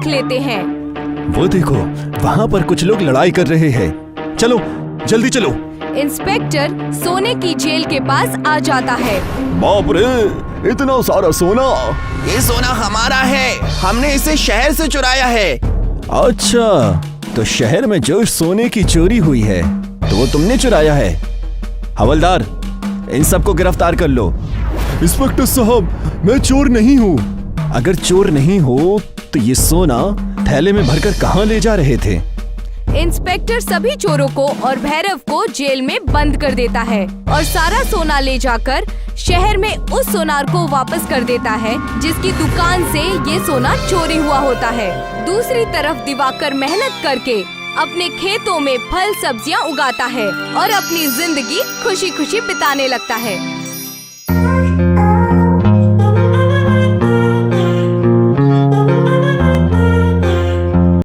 देख लेते हैं। वो देखो, वहाँ पर कुछ लोग लड़ाई कर रहे हैं। चलो जल्दी चलो। इंस्पेक्टर सोने की जेल के पास आ जाता है। बाप रे, इतना सारा सोना! ये सोना हमारा है, हमने इसे शहर से चुराया है। अच्छा, तो शहर में जो सोने की चोरी हुई है तो वो तुमने चुराया है। हवलदार, इन सबको गिरफ्तार कर लो। इंस्पेक्टर साहब, मैं चोर नहीं हूँ। अगर चोर नहीं हो तो ये सोना थैले में भरकर कहाँ ले जा रहे थे? इंस्पेक्टर सभी चोरों को और भैरव को जेल में बंद कर देता है और सारा सोना ले जाकर शहर में उस सोनार को वापस कर देता है जिसकी दुकान से ये सोना चोरी हुआ होता है। दूसरी तरफ दिवाकर मेहनत करके अपने खेतों में फल सब्जियां उगाता है और अपनी जिंदगी खुशी खुशी बिताने लगता है।